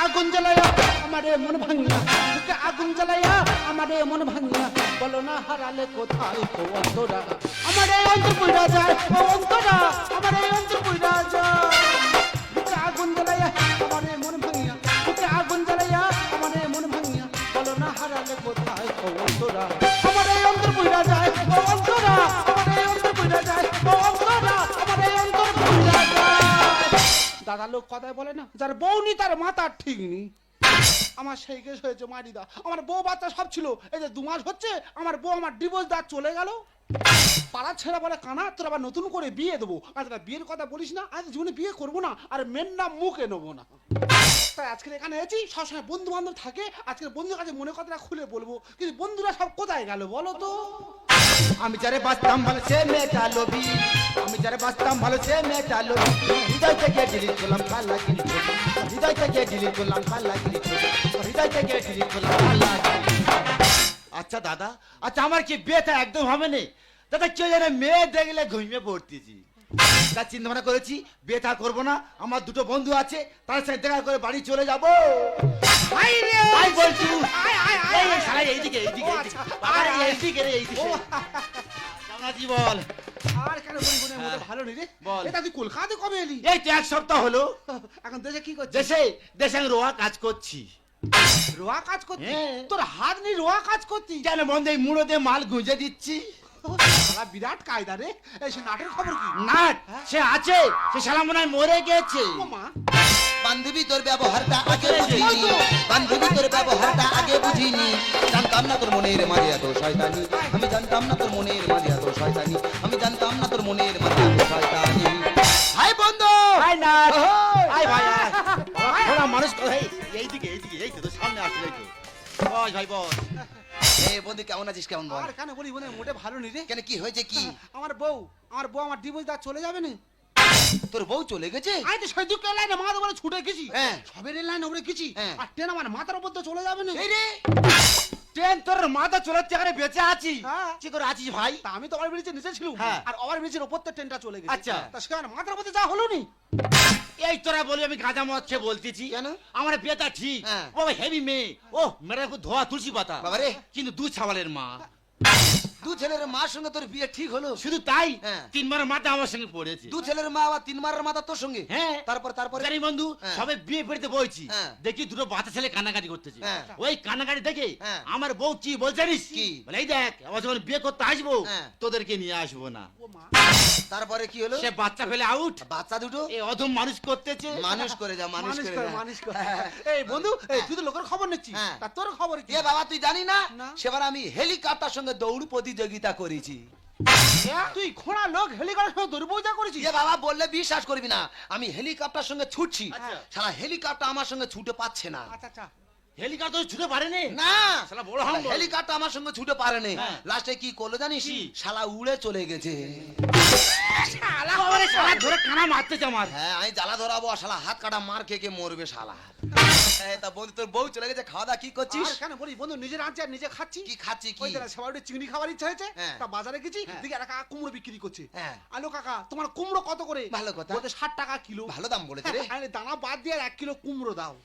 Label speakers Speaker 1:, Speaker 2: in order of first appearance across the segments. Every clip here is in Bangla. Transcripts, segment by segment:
Speaker 1: আগুন জ্বালায়া আমারে মন ভাঙিয়া, বুকে আগুন জ্বালায়া আমারে মন ভাঙিয়া, বলো না হারালে কোথায় গো অন্তরা, আমারে অন্তর পুইরা যায় ও অন্তরা, আমারে অন্তর পুইরা যায়। বুকে আগুন জ্বালায়া আমারে মন ভাঙিয়া, বুকে আগুন জ্বালায়া আমারে মন ভাঙিয়া, বলো না হারালে কোথায় গো অন্তরা, আমারে অন্তর পুইরা যায় ও অন্তরা, আমারে অন্তর পুইরা যায় ও অন্তরা, আমারে অন্তর পুইরা যায়। দাদা লোক কথায় বলে না, যার বউ নি তার মাথা ঠিক নি। আমার সেই কেস হয়েছে মারিদা, আমার বউ বাচ্চা সব ছিল, এই যে 2 মাস হচ্ছে আমার বউ আমার ডিভোর্স দা চলে গেল। পাড়া ছেড়া বলে কানা তোর আবার নতুন করে বিয়ে দেবো, আর তোরা বিয়ের কথা বলিস না, আজ জীবনে বিয়ে করবো না, আর মেন নাম মুখে নেবো না। তাই আজকে এখানে এসেছি, সবসময় বন্ধু বান্ধব থাকে, আজকের বন্ধুর কাছে মনে কথাটা খুলে বলবো, কিন্তু বন্ধুরা সব কোথায় গেল বলো তো?
Speaker 2: আমি যারে বাঁচতাম ভালো সে মেয়েটা লোভী, আমি যারে বাঁচতাম ভালো সে মেয়েটা লোভী, হৃদয় থেকে ডিলিট করলাম কালাগিরি ছবি, হৃদয় থেকে ডিলিট করলাম কালাগিরি ছবি, হৃদয় থেকে ডিলিট করলাম কালাগিরি। আচ্ছা দাদা, আচ্ছা আমার কি বিয়েটা একদম হবে না দাদা? কেউ জানে মেয়ে দেখলে ঘুমিয়ে পড়তেছি, তার চিন্তা ভাবনা করেছি বিয়েটা করবো না। আমার 2টো বন্ধু আছে, তার সাথে দেখা করে বাড়ি চলে যাবো।
Speaker 1: হাই রে
Speaker 2: আই বলছি
Speaker 1: আয় আয়
Speaker 2: এই
Speaker 1: আয়
Speaker 2: শালা এইদিকে এইদিকে
Speaker 1: ও
Speaker 2: এইদিকে
Speaker 1: আচ্ছা,
Speaker 2: বাবা
Speaker 1: আয়, আয়।
Speaker 2: এইদিকে রে এইদিকে।
Speaker 1: ও,
Speaker 2: কেমন আছিস বল?
Speaker 1: আর কেন বন্ধু মধ্যে ভালো নেই রে?
Speaker 2: বল।
Speaker 1: এটা তুই কলকাতাতে কবে এলি?
Speaker 2: এই তো 1 সপ্তাহ হলো।
Speaker 1: এখন দেশে কি করছিস?
Speaker 2: দেশে দেশে আমি রোয়া কাজ করছি।
Speaker 1: রোয়া কাজ করছিস?
Speaker 2: হ্যাঁ।
Speaker 1: তোর হাত নেই রোয়া কাজ করছিস?
Speaker 2: কেন বন্ধু এই মুড়ো দিয়ে মাল গুঁজে দিচ্ছি।
Speaker 1: শালা বিরাট কায়দা রে। এই সে নাটের খবর কি?
Speaker 2: নাট সে আছে, সে শালা মনে হয় মরে গেছে।
Speaker 1: ও মা,
Speaker 3: বান্ধবী তোর ব্যবহারটা আগে বুঝিনি, বান্ধবী তোর ব্যবহারটা আগে বুঝিনি, জানতাম না তোর মনের মাঝে এত শয়তানি, আমি জানতাম না তোর মনের মাঝে এত শয়তানি, আমি জানতাম না তোর মনের মাঝে এত শয়তানি। হাই বন্ধু,
Speaker 2: হাই নাট,
Speaker 3: ওহো।
Speaker 2: হাই ভাই আয়। ওরা মানুষ এই এইদিকে এইদিকে এই তো সামনে আসছে এই তো। বস ভাই বস।
Speaker 3: এই বন্ধু কেমন আছিস, কেমন বল?
Speaker 1: আর কেন বলি মনে মোটে ভালো নেই রে।
Speaker 3: কেন কি হয়েছে কি?
Speaker 1: আমার বউ আমার ডিভোর্স দা চলে যাবে না।
Speaker 3: তোর বউ চলে গেছে?
Speaker 1: আমি তো সেই দুঃখের লাইনে মাথা বলে ছুটে গেছি,
Speaker 3: হ্যাঁ।
Speaker 1: সবের লাইনে ওপরে গেছি,
Speaker 3: হ্যাঁ।
Speaker 1: আর ট্রেন আমার মাথার উপর তো চলে যাবে না।
Speaker 3: এই রে,
Speaker 2: ট্রেন তোর মাথা চলাচ্ছে, এখানে বেঁচে আছি।
Speaker 1: হ্যাঁ।
Speaker 2: কি করে আছিস ভাই?
Speaker 1: তা আমি তো ওভার ব্রিজের নিচে ছিলাম,
Speaker 2: হ্যাঁ।
Speaker 1: আর ওভার ব্রিজের উপর তো ট্রেনটা চলে গেছে।
Speaker 2: আচ্ছা।
Speaker 1: তা সেখানে মাথার উপর যা হলো নি।
Speaker 2: এই তোরা বলি আমি গাঁজা মদ খেয়ে বলতেছি
Speaker 3: কেন?
Speaker 2: আমার বিয়েটা ঠিক।
Speaker 3: হ্যাঁ।
Speaker 2: ও হেভি মেয়ে, ও মেরে খুব ধোয়া তুলসী পাতা
Speaker 3: বাবা রে।
Speaker 2: কিন্তু 2 ছাওয়ালের মা।
Speaker 3: 2 ছেলের মার সঙ্গে তোর বিয়ে ঠিক হলো?
Speaker 2: শুধু তাই
Speaker 3: হ্যাঁ।
Speaker 2: 3 বার মাথা আমার সঙ্গে পড়েছে।
Speaker 3: 2 ছেলের মা আবার 3 মারের মাথা তোর সঙ্গে?
Speaker 2: হ্যাঁ।
Speaker 3: তারপরে
Speaker 2: জানি বন্ধু
Speaker 3: হ্যাঁ।
Speaker 2: সবে বিয়ে পেড়িতে বইছি,
Speaker 3: হ্যাঁ।
Speaker 2: দেখি 2টো বাচ্চা ছেলে কান্নাকাটি করতেছে।
Speaker 3: হ্যাঁ।
Speaker 2: ওই কান্নাকাটি দেখে
Speaker 3: হ্যাঁ।
Speaker 2: আমার বউ কি বলছে জানিস?
Speaker 3: কি?
Speaker 2: বলে এই দেখ আবার যখন বিয়ে করতে আসবো
Speaker 3: হ্যাঁ।
Speaker 2: তোদেরকে নিয়ে আসবো না।
Speaker 1: ও মা,
Speaker 3: তারপরে কি হলো?
Speaker 2: সে বাচ্চা ফেলে আউট,
Speaker 3: বাচ্চা দুটো
Speaker 2: এই অধম মানুষ করতেছে।
Speaker 3: মানুষ করে যা, মানুষ করে যা।
Speaker 1: মানুষ করে। এই বন্ধু, এই তুই তো লোকের খবর নিচ্ছিস,
Speaker 3: হ্যাঁ।
Speaker 1: তা তোর খবর কি?
Speaker 3: এ বাবা তুই জানি না,
Speaker 1: না।
Speaker 3: সেবার আমি হেলিকপ্টার সঙ্গে দৌড় প্রতিযোগিতা করেছি।
Speaker 1: তুই খোঁড়া লোক হেলিকপ্টার সঙ্গে দুর্বলতা করেছিস?
Speaker 3: এ বাবা বললে বিশ্বাস করবি না, আমি হেলিকপ্টার সঙ্গে ছুটছি,
Speaker 2: আচ্ছা।
Speaker 3: সারা হেলিকপ্টার আমার সঙ্গে ছুটে পাচ্ছে না।
Speaker 1: আচ্ছা আচ্ছা,
Speaker 2: হেলিকপ্টার ছুটে পারেনি
Speaker 3: না,
Speaker 2: শালা বড় হাঙ্গর।
Speaker 3: হেলিকপ্টার আমার সঙ্গে ছুটে পারেনি।
Speaker 2: হ্যাঁ।
Speaker 3: লাস্টে কি করলো জানিস?
Speaker 2: কি?
Speaker 3: শালা উড়ে চলে গেছে।
Speaker 2: বাবারে, শালা ধরে কানা মারতেছে আমার।
Speaker 3: হ্যাঁ আমি জ্বালা ধরাবো, আর শালা হাত কাটা মার খেয়ে মরবে শালা। তা বন্ধু তোর বউ চলে গেছে, খাওয়া দাওয়া কি করছিস?
Speaker 1: আর কেন বলি বন্ধু, নিজের আনছে আর নিজে খাচ্ছি।
Speaker 3: কি খাচ্ছি কি?
Speaker 1: ওই দাঁড়া সবাই চিংড়ি খাবার ইচ্ছা হয়েছে,
Speaker 3: হ্যাঁ।
Speaker 1: তা বাজারে গেছি,
Speaker 3: হ্যাঁ।
Speaker 1: দেখি একটা কাকা কুমড়ো বিক্রি করছে।
Speaker 3: হ্যাঁ।
Speaker 1: আলো কাকা তোমার কুমড়ো কত করে?
Speaker 3: ভালো কথা।
Speaker 1: বলতে 60 টাকা কিলো।
Speaker 3: ভালো দাম বলেছে রে।
Speaker 1: আরে দানা বাদ দিয়ে আর 1 কিলো কুমড়ো দাও।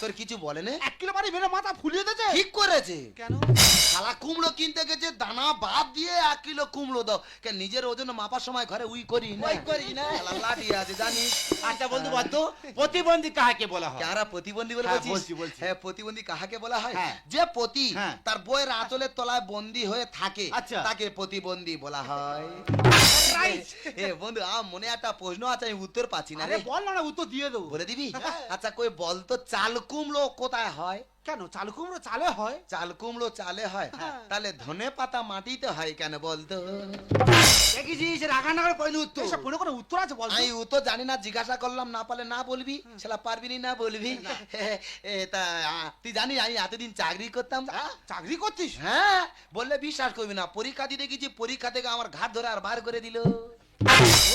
Speaker 3: তোর কিছু বলে না?
Speaker 1: 1 কিলো বাড়ি মেরে মাথা ফুলিয়ে দিয়েছে।
Speaker 3: ঠিক করেছে।
Speaker 1: কেন?
Speaker 3: শালা কুমড়ো কিনতে গেছে, দানা বাদ দিয়ে 1 কিলো কুমড়ো দাও। কেন নিজের ওজন মাপার সময় ঘরে উই করি না?
Speaker 2: ওই করি না।
Speaker 3: শালা লাঠি আছে জানিস?
Speaker 2: আচ্ছা বন্ধু বল তো, প্রতিবন্ধী কাকে বলা হয়?
Speaker 3: কারা প্রতিবন্ধী বলে
Speaker 2: হ্যাঁ,
Speaker 3: বলছিস?
Speaker 2: বলছি।
Speaker 3: হ্যাঁ, প্রতিবন্ধী কাহাকে বলা হয়?
Speaker 2: হ্যাঁ।
Speaker 3: যে পতি
Speaker 2: হ্যাঁ।
Speaker 3: তার বইয়ের আঁচলের তলায় বন্দী হয়ে থাকে,
Speaker 2: আচ্ছা।
Speaker 3: তাকে প্রতিবন্ধী বলা হয়।
Speaker 1: রাইট।
Speaker 3: এ বন্ধু আমার মনে একটা প্রশ্ন আছে, আমি উত্তর পাচ্ছি না
Speaker 1: আরে
Speaker 3: রে।
Speaker 1: বল না, উত্তর দিয়ে দেবো।
Speaker 3: বলে দিবি? আচ্ছা কই বল তো, চাল কুমড়ো কোথায় হয়?
Speaker 1: কেন চাল কুমড়ো চালে হয়?
Speaker 3: চাল কুমড়ো চালে হয়,
Speaker 1: হ্যাঁ।
Speaker 3: তাহলে ধনে পাতা মাটিতে হয় কেন বলতো?
Speaker 2: দেখেছিস রাগানাগর কইনি উত্তর।
Speaker 1: এসব কোনো উত্তর আছে বল তো?
Speaker 3: আমি উত্তর জানি না, জিজ্ঞাসা করলাম, না পারলে না বলবি, সেটা পারবি না বলবি। তা তুই জানিস আমি এতদিন চাকরি করতাম?
Speaker 1: চাকরি করছিস?
Speaker 3: হ্যাঁ, বললে বিশ্বাস করবি না, পরীক্ষা দিতে গেছি, পরীক্ষা থেকে আমার ঘাট ধরে আর বার করে দিল।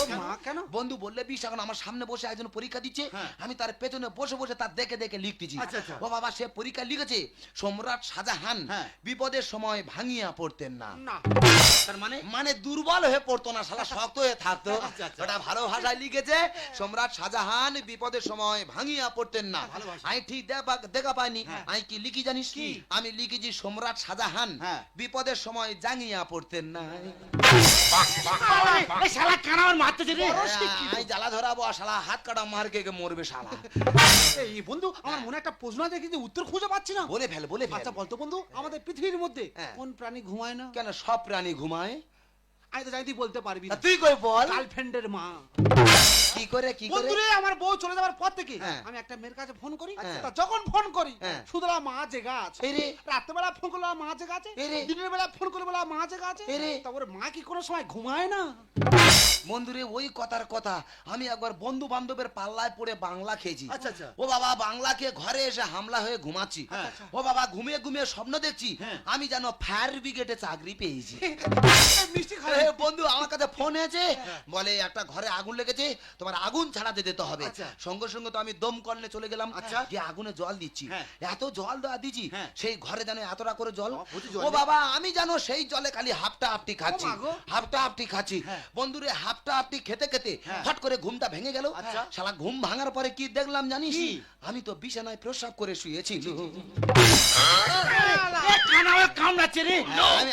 Speaker 1: ও মা কেন?
Speaker 3: বন্ধু বললে বিশ, এখন আমার সামনে বসে একজন পরীক্ষা দিচ্ছে,
Speaker 1: হ্যাঁ।
Speaker 3: আমি তার পেছনে বসে বসে তার দেখে দেখে লিখতেছি।
Speaker 1: আচ্ছা, আচ্ছা।
Speaker 3: ও বাবা, সে পরীক্ষা লিখেছে সম্রাট শাহজাহান
Speaker 1: হ্যাঁ।
Speaker 3: বিপদের সময় ভাঙিয়া পড়তেন না।
Speaker 1: না, তার মানে
Speaker 3: মানে দুর্বল হয়ে পড়তো না, শালা শক্ত হয়ে থাকতো।
Speaker 1: আচ্ছা, আচ্ছা।
Speaker 3: ওটা ভালো ভাষায় লিখেছে, সম্রাট শাহজাহান বিপদের সময় ভাঙিয়া পড়তেন না।
Speaker 1: ভালো ভাষা।
Speaker 3: আমি ঠিক দেখা পাইনি।
Speaker 1: হ্যাঁ।
Speaker 3: আমি কি লিখি জানিস?
Speaker 1: কি?
Speaker 3: আমি লিখেছি সম্রাট শাহজাহান
Speaker 1: হ্যাঁ।
Speaker 3: বিপদের সময় জাঙ্গিয়া পড়তেন না।
Speaker 1: এই শালা কানা আমার মারতেছে রে।
Speaker 3: আমি জ্বালা ধরাবো, আর শালা হাত কাটা মার খেয়ে মরবে শালা।
Speaker 1: এই বন্ধু, আমার মনে একটা প্রশ্ন আছে কিন্তু উত্তর খুঁজে পাচ্ছি না।
Speaker 3: বলে ফেল, বলে ফেল।
Speaker 1: আচ্ছা বলতো বন্ধু, আমাদের পৃথিবীর মধ্যে
Speaker 3: হ্যাঁ।
Speaker 1: কোন প্রাণী ঘুমায় না?
Speaker 3: কেন সব প্রাণী ঘুমায়?
Speaker 1: আমি তো জানি তুই বলতে পারবি না।
Speaker 3: তা তুই কই বল।
Speaker 1: গার্লফ্রেন্ডের মা।
Speaker 3: কি করে কি করে?
Speaker 1: বন্ধুরে, আমার বউ চলে যাওয়ার পর থেকে
Speaker 3: হ্যাঁ।
Speaker 1: আমি একটা মেয়ের কাছে ফোন করি।
Speaker 3: আচ্ছা।
Speaker 1: তা যখন ফোন করি
Speaker 3: হ্যাঁ।
Speaker 1: সুতরাং মা জেগা আছে।
Speaker 3: এই রে।
Speaker 1: রাত্রেবেলা ফোন করলে মা জেগা আছে।
Speaker 3: এই রে।
Speaker 1: দিনের বেলা ফোন করলে বলা মা জেগা আছে।
Speaker 3: এই রে।
Speaker 1: তারপরে মা কি কোনো সময় ঘুমায় না?
Speaker 3: বন্ধুরে, ওই কথার কথা আমি একবার বন্ধু বান্ধবের পাল্লায় পড়ে বাংলা খেয়েছি।
Speaker 1: আচ্ছা, আচ্ছা।
Speaker 3: ও বাবা, বাংলা খেয়ে ঘরে এসে হামলা হয়ে ঘুমাচ্ছি।
Speaker 1: হ্যাঁ।
Speaker 3: ও বাবা, ঘুমিয়ে ঘুমিয়ে স্বপ্ন দেখছি
Speaker 1: হ্যাঁ।
Speaker 3: আমি যেন ফায়ার ব্রিগেডে চাকরি পেয়েছি।
Speaker 1: এই মিষ্টি খাবে।
Speaker 3: এ বন্ধু আমার কাছে ফোন এসেছে, বলে একটা ঘরে আগুন লেগেছে, তোমার আগুন ছাড়াতে যেতে হবে।
Speaker 1: আচ্ছা।
Speaker 3: সঙ্গে সঙ্গে তো আমি দমকল নিয়ে চলে গেলাম।
Speaker 1: আচ্ছা।
Speaker 3: গিয়ে আগুনে জল দিচ্ছি।
Speaker 1: হ্যাঁ।
Speaker 3: এত জল দেওয়া দিচ্ছি,
Speaker 1: হ্যাঁ।
Speaker 3: সেই ঘরে যেন এতটা করে জল।
Speaker 1: প্রচুর জল।
Speaker 3: ও বাবা, আমি যেন সেই জলে খালি হাফটা হাফটি খাচ্ছি,
Speaker 1: ও মা গো।
Speaker 3: হাফটা হাফটি খাচ্ছি।
Speaker 1: হ্যাঁ।
Speaker 3: বন্ধুরে, হাফটা হাফটি খেতে খেতে
Speaker 1: হ্যাঁ।
Speaker 3: হঠাৎ করে ঘুমটা ভেঙে গেল।
Speaker 1: আচ্ছা।
Speaker 3: শালা ঘুম ভাঙার পরে কি দেখলাম জানিস?
Speaker 1: কি?
Speaker 3: আমি তো বিছানায় প্রস্রাব করে শুয়েছি।
Speaker 1: এ কানা ওই কামড়াচ্ছে রে।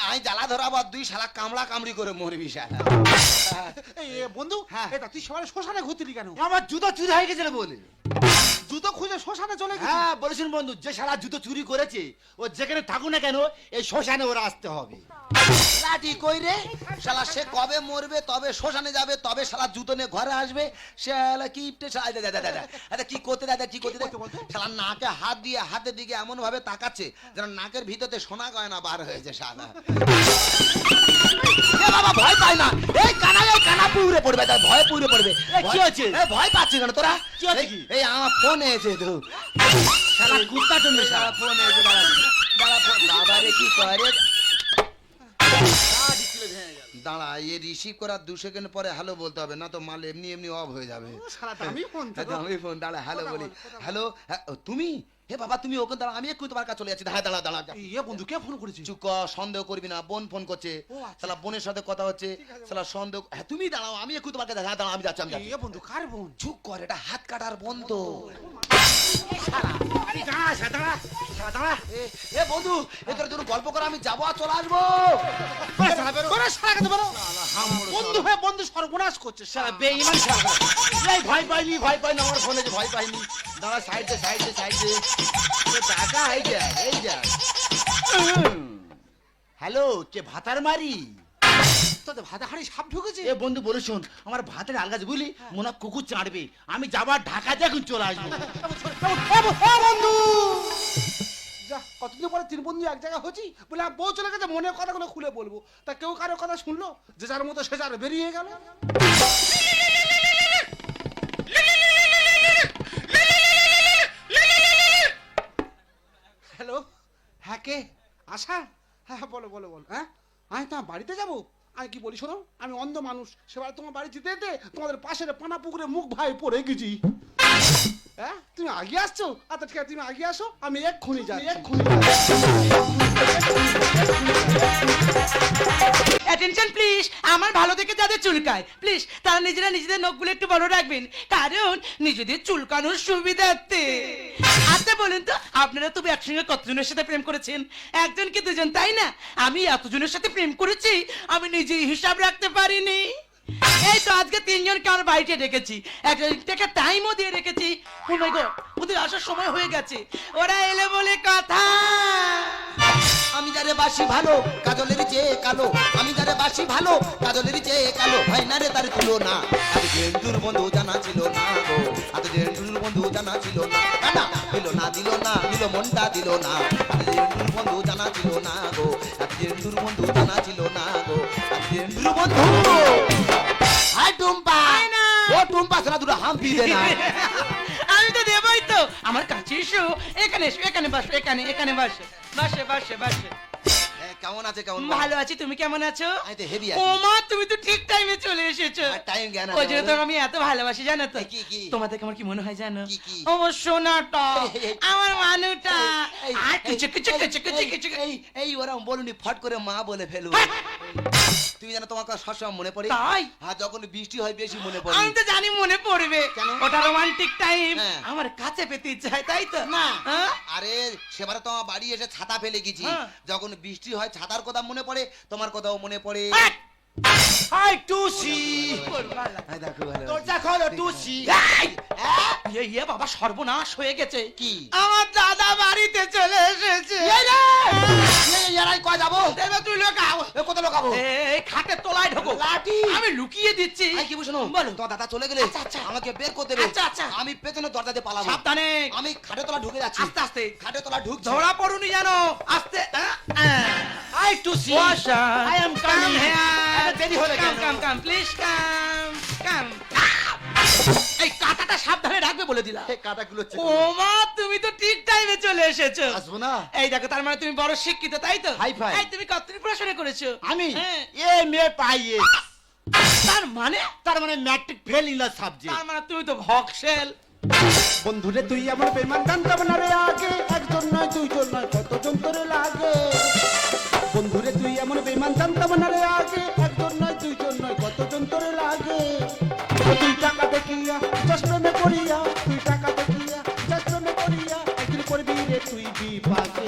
Speaker 3: আমি জ্বালা ধরাবার, দুই শালা কামড়া কামড়ি করে মরবি শালা।
Speaker 1: এই বন্ধু,
Speaker 3: হ্যাঁ।
Speaker 1: এটা তুই সবাই শ্মশানে ঘুরতিলি কেন?
Speaker 2: আমার জুতো চুরি হয়ে গেছিল বলে।
Speaker 1: জুতো খুঁজে শ্মশানে চলে গেছিস?
Speaker 2: হ্যাঁ বলেছেন বন্ধু, যে সারা জুতো চুরি করেছে ও যেখানে থাকুক না কেন এই শ্মশানে ওরা আসতে হবে।
Speaker 3: লাঠি কই রে? শালা সে কবে মরবে তবে শ্মশানে যাবে, তবে শালা জুতো নিয়ে ঘরে আসবে। শালা কি কি করতে দাদা, কি করতে
Speaker 1: বলতে?
Speaker 3: শালা নাকে হাত দিয়ে হাতের দিকে এমন ভাবে তাকাচ্ছে যেন নাকের ভিতরে সোনা গয়না বার হয়েছে শালা। এ বাবা, ভয় পায় না। এই কানা পুড়ে পড়বে, তার ভয় পুড়ে পড়বে।
Speaker 2: কি হয়েছে?
Speaker 3: ভয় পাচ্ছি কেন তোরা?
Speaker 2: কি হয়েছে কি?
Speaker 3: এই আমার ফোন এসে তো
Speaker 2: শালা কুত্তা টুনবে
Speaker 3: শালা ফোন এসে বাবা রে, কি করে দাঁড়া, এ রিসিভ করার 2 সেকেন্ড পরে হ্যালো বলতে হবে, না তো মাল এমনি এমনি অফ হয়ে যাবে।
Speaker 1: শালা দামি ফোন তো।
Speaker 3: দামি ফোন, দাঁড়া হ্যালো
Speaker 1: কথা
Speaker 3: বলি।
Speaker 1: বল, কথা বল।
Speaker 3: হ্যালো, তুমি? হে বাবা, তুমি ওকে দাঁড়া, আমি একটু তোমার কাছে চলে যাচ্ছি। দাঁড়া দাঁড়া দাঁড়া।
Speaker 1: এ বন্ধু, কে ফোন করেছিস?
Speaker 3: চুপ কর, সন্দেহ করবি না। বোন ফোন করছে।
Speaker 1: ও আচ্ছা।
Speaker 3: শালা বোনের সাথে কথা হচ্ছে। শালা সন্দেহ। হ্যাঁ, তুমি দাঁড়াও, আমি একটু তোমাকে দাঁড়া দাঁড়া, আমি যাচ্ছি, আমি যাচ্ছি।
Speaker 1: এ বন্ধু, কার বোন?
Speaker 3: চুপ কর, এটা হাত কাটার বোন তো। এ বন্ধু, এদের জন্য গল্প করে আমি যাবো আর চলে আসবো।
Speaker 1: বন্ধু হয়ে বন্ধু সর্বনাশ করছে।
Speaker 2: শালা বেঈমান শালা। এই ভয় পাইনি, ভয় পাইনি, আমার ফোনে যে ভয় পাইনি। দাঁড়া, সাইডে সাইডে সাইডে। টাকা এই যা, এই যা। হ্যালো, কে ভাতার মারি?
Speaker 1: তোদের ভাতা হাড়ি সাপ ঢুকেছে?
Speaker 2: এ বন্ধু বলে শোন, আমার ভাতের আলগাছ বুঝলি, মনে হয় কুকুর চাড়বে। আমি যাবার ঢাকাতে এখন চলে আসবো।
Speaker 1: বন্ধু যা, কতদিন পরে 3 বন্ধু এক জায়গায় হচ্ছি বলে বউ চলে গেছে, মনের কথাগুলো খুলে বলবো। তা কেউ কারো কথা শুনলো? যে যার মতো সে যার বেরিয়ে গেল। হ্যালো, হ্যাঁ কে? আশা? হ্যাঁ বলো বলো বলো। হ্যাঁ, আমি তোমার বাড়িতে যাবো। আমি কি বলি শোনো, আমি অন্ধ মানুষ। সেবার তোমার বাড়ি যেতে যেতে তোমাদের পাশের পানা পুকুরে মুখ ভাই পড়ে গেছি। হ্যাঁ, তুমি আগে আসছো? আচ্ছা ঠিক আছে, তুমি আগে আসো, আমি এক্ষুনি যাই, এক্ষুনি
Speaker 4: অ্যাটেনশন প্লিজ, আমার ভালো দেখে যাদের চুলকায় প্লিজ তারা নিজেরা নিজেদের নখগুলো একটু বড় রাখবেন, কারণ নিজেদের চুলকানোর সুবিধার্থে। আচ্ছা বলুন তো, আপনারা তো একসঙ্গে কতজনের সাথে প্রেম করেছেন? 1 কি 2 জন, তাই না? আমি এতজনের সাথে প্রেম করেছি আমি নিজেই হিসাব রাখতে পারিনি। এই তো আজকে 3 জনকে আমার বাড়িতে রেখেছি, একটা টাইমও দিয়ে রেখেছি। ও মাই গড, ওদের আসার সময় হয়ে গেছে, ওরা এলে বলে কথা।
Speaker 3: আমি যারে বাসি ভালো কাজলের চেয়ে কালো, আমি যারে বাসি ভালো কাজলের চেয়ে কালো, ভাই না রে তার তুলনা। আজ জেন্টুর বন্ধু জানা ছিল না গো, আজ জেন্টুর বন্ধু জানা ছিল না। না দিল না দিল না, দিল মনটা দিল না। আজ জেন্টুর বন্ধু জানা ছিল না গো, আজ জেন্টুর বন্ধু জানা ছিল না গো, আজ জেন্টুর বন্ধু। হাই টুম্পা, ও টুম্পা শোনা, দুটো হাম্পি দে না।
Speaker 4: আমি তো দেবই তো, আমার কাছে এসো, এখানে এসো, এখানে বসো, এখানে এখানে বসো, বসে বসে বসে।
Speaker 3: কেমন আছে কেমন
Speaker 4: ভালো আছি, তুমি কেমন আছো?
Speaker 3: আমি তো হেভি
Speaker 4: ও
Speaker 3: আছি।
Speaker 4: মা, তুমি তো ঠিক টাইমে চলে এসেছো।
Speaker 3: আর টাইম জ্ঞান
Speaker 4: ওই
Speaker 3: আছে
Speaker 4: জন্য তো
Speaker 3: আমাদের।
Speaker 4: আমি এত ভালোবাসি, জানো তো?
Speaker 3: কি, কি?
Speaker 4: তোমাদের আমার কি মনে হয় জানো?
Speaker 3: কি, কি?
Speaker 4: ও সোনাটা,
Speaker 3: এই,
Speaker 4: আমার মানুটা,
Speaker 3: এই,
Speaker 4: আর
Speaker 3: এই,
Speaker 4: কিছু কিছু
Speaker 3: এই,
Speaker 4: কিছু কিছু
Speaker 3: এই,
Speaker 4: কিছু
Speaker 3: এই ওরম বলুনি, ফট করে মা বলে ফেলু। তুমি জানো তোমার কথা সবসময় মনে পড়ে।
Speaker 4: তাই?
Speaker 3: হ্যাঁ, যখন বৃষ্টি হয় বেশি মনে পড়ে।
Speaker 4: আমি তো জানি মনে পড়বে,
Speaker 3: কেন?
Speaker 4: ওটা রোমান্টিক টাইম,
Speaker 3: হ্যাঁ।
Speaker 4: আমার কাছে পেতে ইচ্ছা হয়, তাই তো?
Speaker 3: না।
Speaker 4: হ্যাঁ?
Speaker 3: আরে সেবারে তোমার বাড়ি এসে ছাতা ফেলে গেছি।
Speaker 4: হ্যাঁ।
Speaker 3: যখন বৃষ্টি হয় ছাতার কথা মনে পড়ে, তোমার কথাও মনে পড়ে।
Speaker 4: হ্যাঁ।
Speaker 2: হাই টুসি
Speaker 3: এই দেখো ভালো।
Speaker 2: দরজা খোলো টুসি
Speaker 4: ইয়ে বাবা, সর্বনাশ হয়ে গেছে।
Speaker 3: কি?
Speaker 4: আমার দাদা বাড়িতে চলে এসেছে।
Speaker 2: এরাই কয় যাবো
Speaker 4: এবার তুই লোকাও।
Speaker 2: এ কত লোকাবো
Speaker 4: এই খাটের তলায় ঢোকো।
Speaker 2: লাঠি।
Speaker 4: আমি লুকিয়ে দিচ্ছি।
Speaker 3: এই কি বুঝনো?
Speaker 4: বলো।
Speaker 3: তোমার দাদা চলে গেলে
Speaker 4: আচ্ছা, আচ্ছা।
Speaker 3: আমাকে বের করতে দেবে।
Speaker 4: আচ্ছা, আচ্ছা।
Speaker 3: আমি পেছনে দরজা দিয়ে পালাবো।
Speaker 4: সাবধানে,
Speaker 3: আমি খাটে তলা ঢুকে যাচ্ছি।
Speaker 4: আস্তে আস্তে।
Speaker 3: খাটে তলা ঢুকছি।
Speaker 4: ধরা পড়ুনি জানো, আস্তে।
Speaker 2: হাই টুসি
Speaker 4: Washa,
Speaker 2: I am
Speaker 4: come
Speaker 2: coming
Speaker 4: here.
Speaker 2: এত দেরি হলো
Speaker 4: Come,
Speaker 2: কেন?
Speaker 4: come, come, please come, come. এই কাঁটাটা সাবধানে রাখবে বলে দিলা।
Speaker 2: এই কাটাগুলো চেক
Speaker 4: ও মা, তুমি তো ঠিক টাইমে চলে এসেছো।
Speaker 2: আসবো না
Speaker 4: এই দেখো, তার মানে তুমি বড় শিক্ষিত, তাই তো?
Speaker 2: Hi fi.
Speaker 4: এই তুমি কতদিন পড়াশোনা করেছো?
Speaker 2: আমি
Speaker 4: হ্যাঁ।
Speaker 2: এ মে পাইয়ে
Speaker 4: তার মানে?
Speaker 2: তার মানে matric fail in the subject
Speaker 4: তার মানে তুমি তো ভক্সেল।
Speaker 1: বন্ধুরে তুই আমার বেমান জানতাম না রে আগে, একজন নয় দুইজন নয় কতজন তোরে লাগে। বন্ধুরে তুই এমন বেমান জানতাম না রে আগে, একজন নয় দুইজন নয় কতজন তোরে লাগে। তুই টাকা দেখিয়া চশমে পড়িয়া, তুই টাকা দেখিয়া চশমে পড়িয়া, একদিন করবি রে তুই বিপাকে।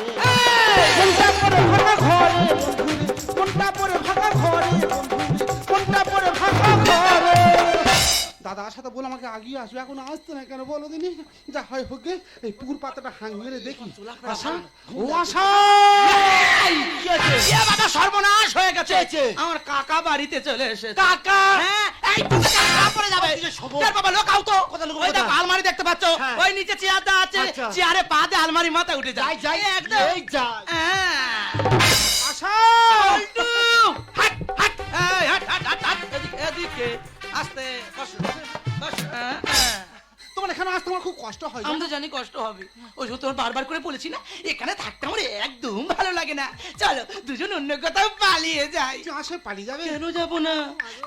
Speaker 1: কোনটা পরে ভাঙা ঘরে বন্ধুরে, কোনটা পরে ভাঙা ঘরে বন্ধুরে, কোনটা পরে ভাঙা ঘরে। দাদার সাথে বলে আমাকে আগিয়ে আসবে, এখন আসতে না কেন বলো দিনি? যা হয় হোক গে, এই পুকুর পাতাটা হাং মেরে দেখি। আশা, ও আশা,
Speaker 4: এ বাবা, সর্বনাশ হয়ে গেছে।
Speaker 2: চেয়েছে।
Speaker 4: আমার কাকা বাড়িতে চলে এসেছে।
Speaker 2: কাকা
Speaker 4: হ্যাঁ, এই তুমি কাকা পড়ে যাবে। এর বাবা, লোকাও তো।
Speaker 2: কোথায় লুকাবো,
Speaker 4: ওই দেখো,
Speaker 2: কোথায়?
Speaker 4: আলমারি দেখতে পাচ্ছ?
Speaker 2: হ্যাঁ।
Speaker 4: ওই নিচে চেয়ারটা আছে,
Speaker 2: আচ্ছা।
Speaker 4: চেয়ারে পা দিয়ে আলমারি মাথা উঠে যায়।
Speaker 2: যাই,
Speaker 4: এই একদম।
Speaker 2: এই যাই।
Speaker 4: হ্যাঁ।
Speaker 1: আশা,
Speaker 4: পল্টু, হাট, হাট, এই, হাট, হাট, হাট, হাট, এদিকে, এদিকে। আস্তে, বসো, বসো। হ্যাঁ, হ্যাঁ।
Speaker 1: তোমার এখানে আসতে আমার খুব কষ্ট হয়।
Speaker 4: আমি তো জানি কষ্ট হবে, ওই জন্য তোমার বারবার করে বলেছি না, এখানে থাকতে আমার একদম ভালো লাগে না। চলো দুজন অন্য কোথাও পালিয়ে যাই।
Speaker 1: আসে পালিয়ে যাবে।
Speaker 4: কেন যাবো না?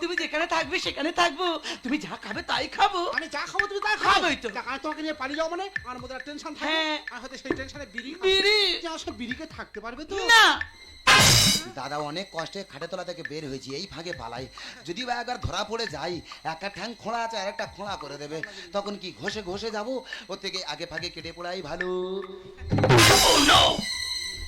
Speaker 4: তুমি যেখানে থাকবে সেখানে থাকবো, তুমি যা খাবে তাই খাবো।
Speaker 1: আমি যা খাবো তুমি তাই
Speaker 4: খাবোই তো।
Speaker 1: আমি তোমাকে নিয়ে পালিয়ে যাবো মানে আমার মধ্যে টেনশন থাকে।
Speaker 4: হ্যাঁ।
Speaker 1: আর হয়তো সেই টেনশনে বিড়ি খাবো।
Speaker 4: বিড়ি?
Speaker 1: যে আসলে বিড়িকে থাকতে পারবে তো?
Speaker 4: না।
Speaker 3: দাদা অনেক কষ্টে খাটে তলা থেকে বের হয়েছি, এই ফাঁকে পালাই। যদি বা একবার ধরা পড়ে যাই, একটা ঠ্যাং খোঁড়া আছে আর একটা খোঁড়া করে দেবে, তখন কি ঘষে ঘষে যাবো? ওর থেকে আগে ফাঁকে কেটে পড়াই ভালো।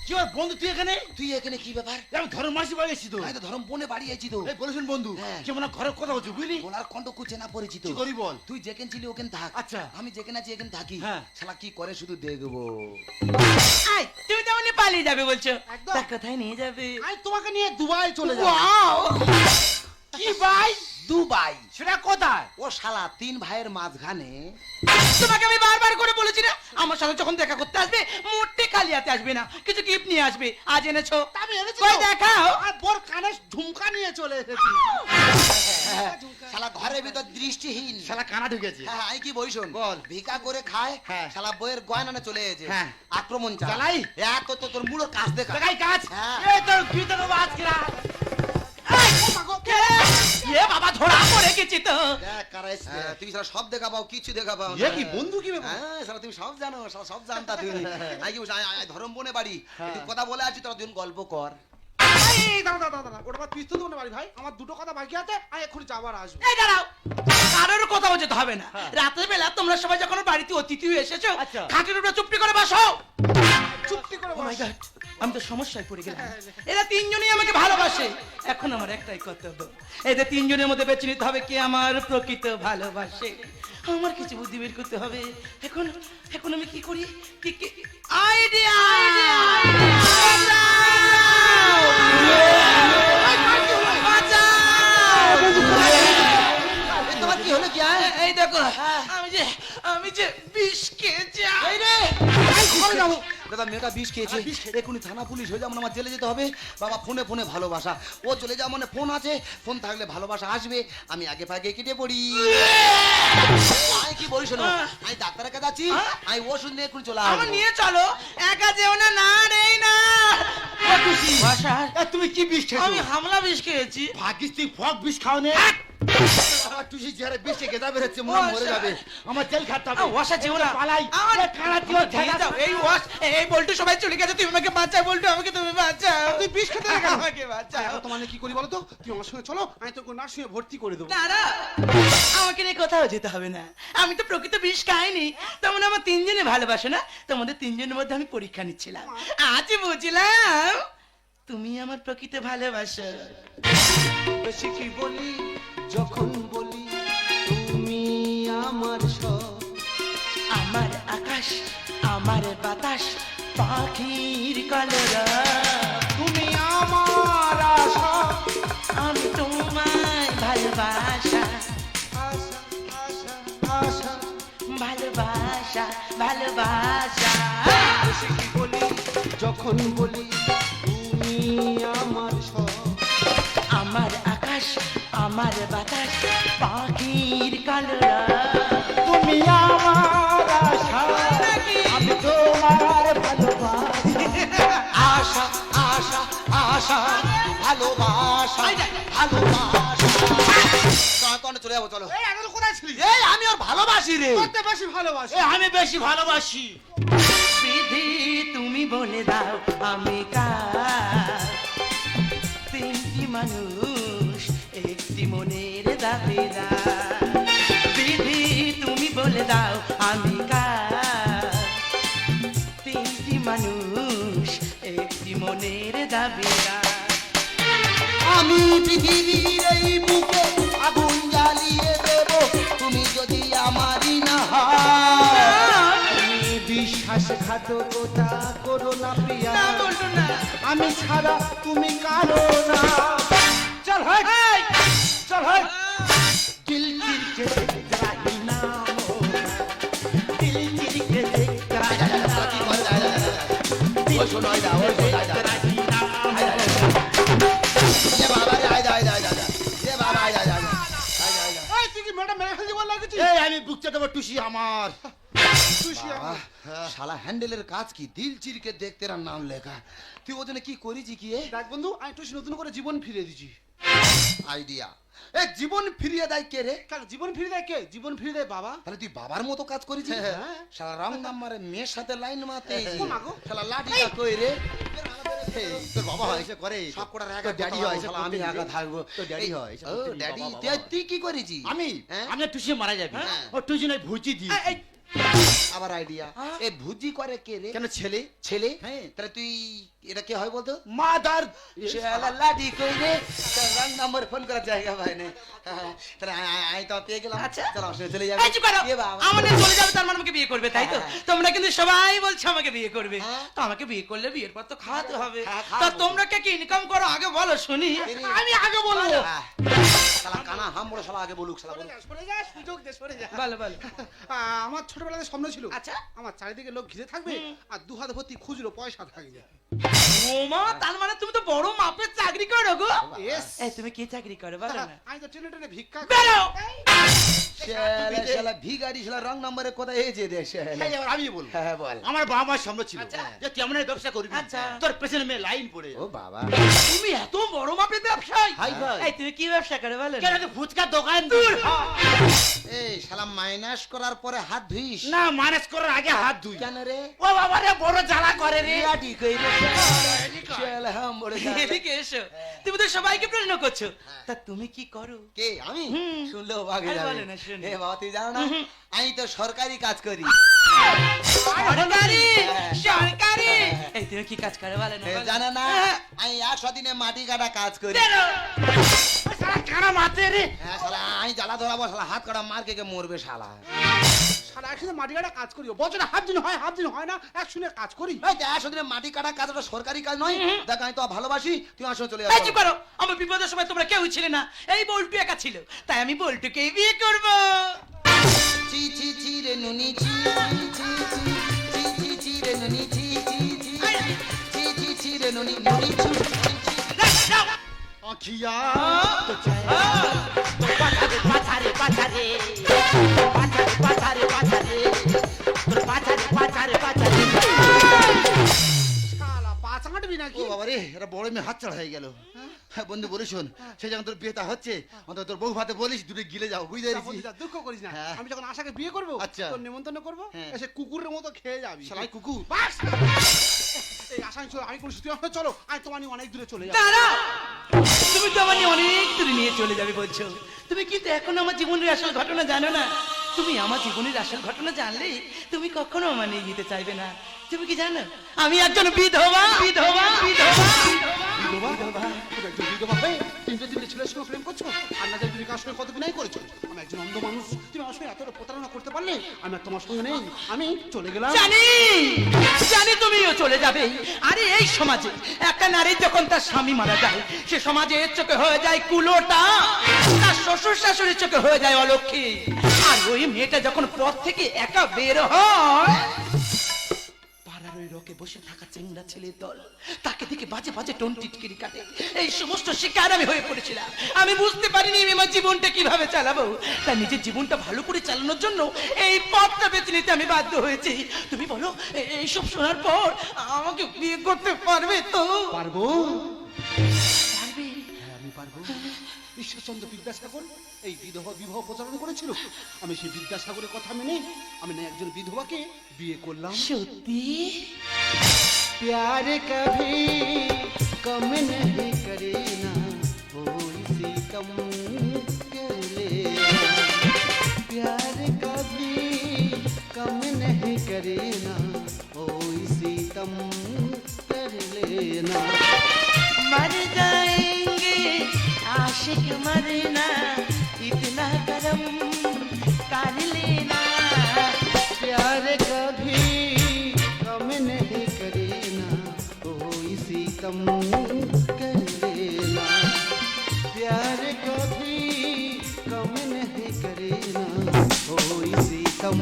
Speaker 2: কি ওর বন্ধু তুই এখানে?
Speaker 3: তুই এখানে কি ব্যাপার?
Speaker 2: আমি ঘরের মাসি বাড়ি এসেছি তো।
Speaker 3: আমি তো ধরম বনে বাড়ি আছি তো।
Speaker 2: এই বলেছেন বন্ধু
Speaker 3: হ্যাঁ।
Speaker 2: কেমন ঘরের কথা বলছো বুঝলি?
Speaker 3: বলার কণ্ঠ কুচে না পরিচিত।
Speaker 2: কি করি বল?
Speaker 3: তুই যেখানে ছিলি ওখানে থাক।
Speaker 2: আচ্ছা।
Speaker 3: আমি যেখানে আছি এখানে থাকি।
Speaker 2: হ্যাঁ।
Speaker 3: শালা কি করে শুধু দেখবো।
Speaker 4: আই, তুমি তেমনি পালিয়ে যাবে বলছো?
Speaker 1: একদম।
Speaker 4: তা কোথায় নিয়ে যাবে?
Speaker 1: আমি তোমাকে নিয়ে দুবাই চলে যাবো।
Speaker 4: ওয়াও!
Speaker 2: কি ভাই?
Speaker 3: দুবাই।
Speaker 2: সেটা কোথায়?
Speaker 3: ও শালা তিন ভাইয়ের মাঝখানে।
Speaker 4: তোমাকে আমি বারবার করে বলেছি না, আমার সাথে যখন দেখা করতে আসবে মোটে খালি হাতে আসবে না, কিছু গিফট নিয়ে আসবে। আজ এনেছো?
Speaker 1: আমি এনেছি
Speaker 4: কই
Speaker 1: তো।
Speaker 4: দেখাও।
Speaker 1: আর বোর কানে ঝুমকা নিয়ে চলে এসেছি।
Speaker 3: শালা ঘরের ভিতর দৃষ্টিহীন।
Speaker 2: শালা কানা ঢুকেছে।
Speaker 3: হ্যাঁ, আমি কি বই শোন
Speaker 2: বল।
Speaker 3: ভিকা করে খায়।
Speaker 2: হ্যাঁ।
Speaker 3: শালা বইয়ের গয়না চলে এসেছে।
Speaker 2: হ্যাঁ।
Speaker 3: আক্রমণ
Speaker 2: চালাই?
Speaker 3: এত তো তোর মুড়ো কাজ দেখা।
Speaker 2: দেখাই কাজ।
Speaker 3: হ্যাঁ।
Speaker 2: এই তো গীতা দেবো আজকে রাত।
Speaker 4: এ বাবা, ধরা পড়ে গেছি তো।
Speaker 3: হ্যাঁ, তুমি শালা সব দেখা পাও, কিছু দেখা পাও না।
Speaker 2: এ কি বন্ধু কি ব্যাপার?
Speaker 3: হ্যাঁ, শালা তুমি সব জানো, শালা সব জানতা তুমি। আমি কি বলছি, ধরম বনে বাড়ি। তুই কথা বলে আছি, তোরা দুজন গল্প কর।
Speaker 1: এই দাঁড়া দাঁড়া দাঁড়া, ওটা আবার পিস্তল দেবো না বাড়ি ভাই, আমার দুটো কথা বাকি আছে, আমি এক্ষুনি যাবার আসবো।
Speaker 4: এই দাঁড়াও, কারোর কথা বলতে হবে না। রাতের বেলা তোমরা সবাই যখন বাড়িতে অতিথি এসেছো,
Speaker 2: আচ্ছা।
Speaker 4: খাটের উপরে চুপটি করে বসো।
Speaker 1: চুপটি করে
Speaker 4: Oh my
Speaker 1: বস।
Speaker 4: God, আমি তো সমস্যায় পড়ে গেলাম। এরা তিনজনই আমাকে ভালোবাসে, এখন আমার একটাই কর্তব্য, এদের তিনজনের মধ্যে বেছে নিতে হবে কে আমার প্রকৃত ভালোবাসে। আমার কিছু বুদ্ধি বের করতে হবে। এখন এখন আমি কি করি? কি কি আইডিয়া!
Speaker 3: তোমার কি হলো কি?
Speaker 4: এই দেখো, আমি যে বিষ খেয়েছি।
Speaker 3: দাদা মেয়েটা বিষ খেয়েছে, এখনই থানা পুলিশ হয়ে যেমন আমার জেলে যেতে হবে। বাবা ফোনে ফোনে ভালোবাসা, ও চলে যাওয়া মানে ফোন আছে, ফোন থাকলে ভালোবাসা আসবে। আমি আগে ভাগে কেটে পড়ি। আমি কি বলি শোনো, আমি ডাক্তারের কাছে যাচ্ছি, আমি ওষুধ নিয়ে এক্ষুনি চলে
Speaker 4: আমার
Speaker 3: আসবো।
Speaker 4: নিয়ে চলো, একা যেও না। না রে না,
Speaker 2: টুসি,
Speaker 4: মশাই,
Speaker 2: এ, তুমি কি বিষ খেয়েছো?
Speaker 4: আমি হামলা বিষ খেয়েছি।
Speaker 2: ভাগিস তুই ফক বিষ খাও নে। টুসি যারা বিষ খেয়ে যাবে হচ্ছে মরে যাবে, আমার জেল খাটতে হবে।
Speaker 4: ওয়াসা যেও না।
Speaker 2: পালাই
Speaker 4: আমার
Speaker 2: এ, কানা তুই
Speaker 4: নিয়ে যাও। এই ওয়াস, এই বল্টু সবাই চলে গেছে, তুমি আমাকে বাঁচাও বল্টু, আমাকে তুমি বাঁচাও।
Speaker 1: তুই বিষ খেতে গেল
Speaker 4: আমাকে বাঁচাও।
Speaker 1: তোমার কি করি বলো তো? তুমি আমার সঙ্গে চলো, আমি তোকে নার্সিংয়ে ভর্তি করে দেবো।
Speaker 4: না না, আমাকে নিয়ে কোথাও যেতে হবে না। আমি তো প্রকৃত বিষ খাইনি। তেমন আমার তিনজনে ভালোবাসে না, তোমাদের তিনজনের মধ্যে আমি পরীক্ষা নিচ্ছিলাম। আজ বুঝলাম তুমি আমার প্রকৃত ভালোবাসো।
Speaker 1: বেশি কি বলি যখন বলি তুমি আমার সব,
Speaker 4: আমার আকাশ, আমার বাতাস, পাখির কলরা,
Speaker 1: তুমি আমার আশা,
Speaker 4: আমি তোমায় ভালোবাসা,
Speaker 1: আশা আশা আশা।
Speaker 4: ভালোবাসা, ভালোবাসা।
Speaker 1: বেশি কি বলি যখন বলি তুমি আমার সব,
Speaker 4: আমার আকাশ, আমার বাতাস, পাখির কলরা,
Speaker 1: তুমি আমার আশা, আমি তোমার ভালোবাসা।
Speaker 2: আশা আশা আশা ভালোবাসা ভালোবাসা। কোন চলে যাবো চলো।
Speaker 1: এই আগে কোথায় ছিলি?
Speaker 2: এই আমি ওর ভালোবাসি রে।
Speaker 1: করতে বেশি ভালোবাসি।
Speaker 2: আমি বেশি ভালোবাসি।
Speaker 4: বিধি তুমি বলে দাও আমি কার, তিনটি মানুষ একটি মনের দাবিদার। বিধি তুমি বলে দাও আমি কার, তিনটি মানুষ একটি মনের দাবিদার।
Speaker 3: আমি পৃথিবীর এই বুকে আগুন জ্বালিয়ে দেব, তুমি যদি আমারই না হও।
Speaker 1: তুমি বিশ্বাসঘাতকতা করো না প্রিয়া,
Speaker 4: না বলতো না।
Speaker 1: আমি ছাড়া তুমি কারো না। চল হাই, চল হাই। দিল দিল के देख रही नाम हो, दिल दिल के देख रही नाम हो,
Speaker 3: ওই শোনো, ওই দাও, ওই শোনো, ওই দাও।
Speaker 1: रही नाम हो।
Speaker 3: এ বাবা রে, আয় দা, আয় দা, আয় দা, আয় দা। এ বাবা, আয় দা, আয় দা, আয় দা। আয় দা, আয় দা।
Speaker 1: এই তুই কি ম্যাডাম মেরে ফেলতে বল লাগেছিস?
Speaker 2: এই আমি বুকতে দেবো টুসি আমার।
Speaker 1: খুশি আমার।
Speaker 3: শালা হ্যান্ডেলের কাজ কি, দিল চিরকে দেখতে এর নাম লেখা। তুই ওজনে কি করেছি কি এ?
Speaker 1: দেখ বন্ধু, আমি টুসি নতুন করে জীবন ফিরিয়ে দিছি।
Speaker 3: আইডিয়া। এ জীবন ফিরিয়ে দেয় কে রে?
Speaker 1: কেন জীবন ফিরিয়ে দেয় কে? জীবন ফিরিয়ে দেয় বাবা।
Speaker 3: তাহলে তুই বাবার মতো কাজ করেছিস?
Speaker 1: হ্যাঁ।
Speaker 3: শালা রং নাম্বারে মেয়ের সাথে লাইন মারতে
Speaker 1: ও মা গো।
Speaker 3: শালা লাঠিটা কই রে?
Speaker 2: এই, তোর বাবা হয় এসে করে।
Speaker 3: সব কটার একা
Speaker 2: তোর ড্যাডি হয় এসে
Speaker 3: শালা আমি
Speaker 2: করতে
Speaker 3: একা
Speaker 2: দিবি।
Speaker 3: থাকবো।
Speaker 2: তোর ড্যাডি হয় এসে
Speaker 3: ও
Speaker 2: করতে দিবি,
Speaker 3: ড্যাডি,
Speaker 2: বাবা, বাবা।
Speaker 3: তুই কি করেছিস?
Speaker 2: আমি
Speaker 3: হ্যাঁ?
Speaker 2: আমি টুসি মারা যাবি।
Speaker 3: হ্যাঁ।
Speaker 2: ও টুসি নাই ভুচি দি।
Speaker 4: এই,
Speaker 3: আবার আইডিয়া। এ ভুজি করে কে রে?
Speaker 2: কেন ছেলে?
Speaker 3: ছেলে?
Speaker 2: হ্যাঁ।
Speaker 3: তাহলে তুই এটা কে হয় বলতো?
Speaker 2: মাদার
Speaker 3: শালা লাঠি কই রে? তার রং নাম্বার ফোন করার জায়গা পাই না। হ্যাঁ, তাহলে আই তো পেয়ে গেলাম।
Speaker 4: আচ্ছা।
Speaker 3: চলো আমার সঙ্গে চলে যাবে।
Speaker 4: এই চুপ করো।
Speaker 3: এ বাবা।
Speaker 4: আমাদের চলে যাবে তার মানে আমাকে বিয়ে করবে, তাই তো?
Speaker 3: হ্যাঁ।
Speaker 4: তোমরা কিন্তু সবাই বলছো আমাকে বিয়ে করবে।
Speaker 3: হ্যাঁ।
Speaker 4: তো আমাকে বিয়ে করলে বিয়ের পর তো খাওয়াতে হবে।
Speaker 3: হ্যাঁ,
Speaker 4: তা
Speaker 3: খাওয়াবো।
Speaker 4: তোমরা কে কি ইনকাম করো আগে বলো শুনি।
Speaker 1: আমি আগে বলবো।
Speaker 3: আহ, শালা কানা হাম বড় শালা আগে বলুক শালা বলুক।
Speaker 1: সরে যা, সুযোগ দে, সরে যা।
Speaker 4: বলো বলো।
Speaker 1: আমার ছোটবেলাতে স্বপ্ন ছিল,
Speaker 4: আচ্ছা।
Speaker 1: আমার চারিদিকে লোক ঘিরে থাকবে আর দু হাত ভর্তি খুচরো পয়সা থাকবে।
Speaker 4: ওমা, তার মানে তুমি তো বড় মাপের চাকরি করো গো।
Speaker 1: Yes.
Speaker 4: এই তুমি কি চাকরি করো বলো না।
Speaker 1: আমি তো টেনে টেনে ভিক্ষা করি।
Speaker 4: বেরো।
Speaker 3: শালা শালা ভিখারি শালা রং নাম্বারে কোথায় এই যে রে শালা।
Speaker 2: এই এবার আমি বলবো।
Speaker 3: হ্যাঁ বল।
Speaker 2: আমার বাবা মার সামনে ছিল
Speaker 4: আচ্ছা।
Speaker 2: যে তুই এমন একটা ব্যবসা করবি,
Speaker 4: আচ্ছা।
Speaker 2: তোর পেছনে মেয়ে লাইন পড়ে
Speaker 3: ও বাবা।
Speaker 4: তুমি এত বড় মাপের ব্যবসায়ী।
Speaker 2: হাই ভাই।
Speaker 4: এই তুমি কি ব্যবসা করো বলো
Speaker 2: কেন
Speaker 4: না।
Speaker 2: তুই ফুচকার দোকান দূর
Speaker 3: এই শালা মাইনাস করার পরে হাত ধুইস
Speaker 2: না, মানেজ করার আগে হাত ধুই।
Speaker 3: কেন রে?
Speaker 2: ও বাবা রে, বড় জ্বালা করে রে।
Speaker 3: লাঠি কই রে? শালা হাম বড় শালা।
Speaker 4: এদিকে এসো। তুমি তো সবাইকে প্রশ্ন করছো, তা তুমি কি করো?
Speaker 3: কে আমি?
Speaker 4: হুম।
Speaker 3: শুনলেও ভাগে
Speaker 4: আরে
Speaker 3: যাবে।
Speaker 4: বলে না, শুনি।
Speaker 3: এ বাবা তুই জানো না আমি তো সরকারি কাজ করি।
Speaker 4: সরকারি, সরকারি। এই তুমি কি কাজ করো বলো না।
Speaker 3: এ
Speaker 4: বলো।
Speaker 3: জানো না
Speaker 4: হ্যাঁ।
Speaker 3: আমি 100 দিনে মাটি কাটা কাজ করি।
Speaker 4: বেরো।
Speaker 2: সারা কানা মারতে রে।
Speaker 3: হ্যাঁ শালা আমি জ্বালা ধরাবো শালা হাত কাটা মার কে মরবে শালা।
Speaker 1: সারা একসাথে মাটি কাটা কাজ করি, বছরে হাফ দিন হয়, হাফ দিন হয় না, একসঙ্গে কাজ করি।
Speaker 3: এই 100 দিনে মাটি কাটা কাজ ওটা সরকারি কাজ নয়। দেখ আমি তো ভালোবাসি, তুই আমার সঙ্গে চলে
Speaker 4: এই
Speaker 3: যাবি।
Speaker 4: চুপ করো। আমার বিপদের সময় তোমরা কেউ ছিলে না, এই বল্টু একা ছিল, তাই আমি বল্টুকেই বিয়ে করবো।
Speaker 3: চি চি চি রে নুনি চি চি চি চি চি চি রে নুনি চি চি চি চি চি চি রে নুনি নুনি চি।
Speaker 2: আখিয়া
Speaker 1: তো চাই
Speaker 4: পাছারে পাছারে পাছারে পাছারে পাছারে তোর পাছারে পাছারে পাছারে।
Speaker 1: শালা 5 আঁট নাকি?
Speaker 2: ও বাবা রে, এটা বড় মেয়ে হাত ছাড়া হয়ে গেল। হ্যাঁ বন্ধু বলে শোন, সে যখন তোর বিয়েটা হচ্ছে অন্তত তোর বউ ভাতে বলিস দূরে গিলে যাও, বুঝতে
Speaker 1: তা
Speaker 2: পেরেছিস?
Speaker 1: বন্ধুরা, দুঃখ করিস না,
Speaker 2: হ্যাঁ।
Speaker 1: আমি যখন আশাকে বিয়ে করবো
Speaker 2: আচ্ছা।
Speaker 1: তোর নিমন্ত্রণ করবো,
Speaker 2: হ্যাঁ।
Speaker 1: এসে কুকুরের মতো খেয়ে যাবি।
Speaker 2: শালাই কুকুর।
Speaker 1: বাস! এই আশা আমি কোনো সত্যি কথা, চলো আমি তোমার নিয়ে অনেক দূরে চলে যাবো।
Speaker 4: দাঁড়াও, তুমি তো আমার নিয়ে অনেক দূরে নিয়ে চলে যাবে বলছো, তুমি কিন্তু এখনো আমার জীবনের আসল ঘটনা জানো না। তুমি আমার জীবনের আসল ঘটনা জানলে তুমি কখনো আমার নিয়ে যেতে চাইবে না। তুমি কি জানো আমি একজন বিধবা বিধবা বিধবা
Speaker 1: বিধবা? তুমি একজন বিধবা হয়ে তিনটে ছেলের সঙ্গে প্রেম করছো, আর না জানি তুমি কার সঙ্গে কত বিনয় করেছো। আমি একজন অন্ধ মানুষ, তুমি আমার সঙ্গে এতটা প্রতারণা করতে পারলে আমি আর তোমার সঙ্গে নেই, আমি চলে গেলাম।
Speaker 4: জানি জানি তুমিও চলে যাবে। আরে এই সমাজে একটা নারী যখন তার স্বামী মারা যায়, সে সমাজে চোখে হয়ে যায় কুলোটা, তার শ্বশুর শাশুড়ির চোখে হয়ে যায় অলক্ষী। আর ওই মেয়েটা যখন পথ থেকে একা বের হয়, পাড়ার ওই রকে বসে থাকা চেংড়া ছেলের দল তাকে দেখে বাজে বাজে টোন টিটকিরি কাটে। এই সমস্ত শিকার আমি হয়ে পড়েছিলাম। আমি বুঝতে পারিনি আমি আমার জীবনটা কিভাবে চালাবো, তাই নিজের জীবনটা ভালো করে চালানোর জন্য এই পথটা বেছে নিতে আমি বাধ্য হয়েছি। তুমি বলো এইসব শোনার পর আমাকে বিয়ে করতে পারবে তো?
Speaker 1: পারবো?
Speaker 4: পারবে?
Speaker 1: হ্যাঁ আমি পারবো। ঈশ্বরচন্দ্র বিদ্যাসাগর এই বিধবা বিবাহ প্রচারণ করেছিল, আমি সেই বিদ্যাসাগরের কথা মেনে আমি না একজন বিধবাকে বিয়ে করলাম।
Speaker 4: সত্যি?
Speaker 1: प्यार कभी कम नहीं करे ना हो इसी कम कर लेना, प्यार कभी कम नहीं करे ना हो इसी कम कर लेना।
Speaker 4: मर जाएंगे आशिक मरना, इतना करम कर लेना।
Speaker 1: प्यार कभी कम नहीं करे ना हो इसी कम कर लेना, प्यार कभी कम नहीं करे ना हो इसी कम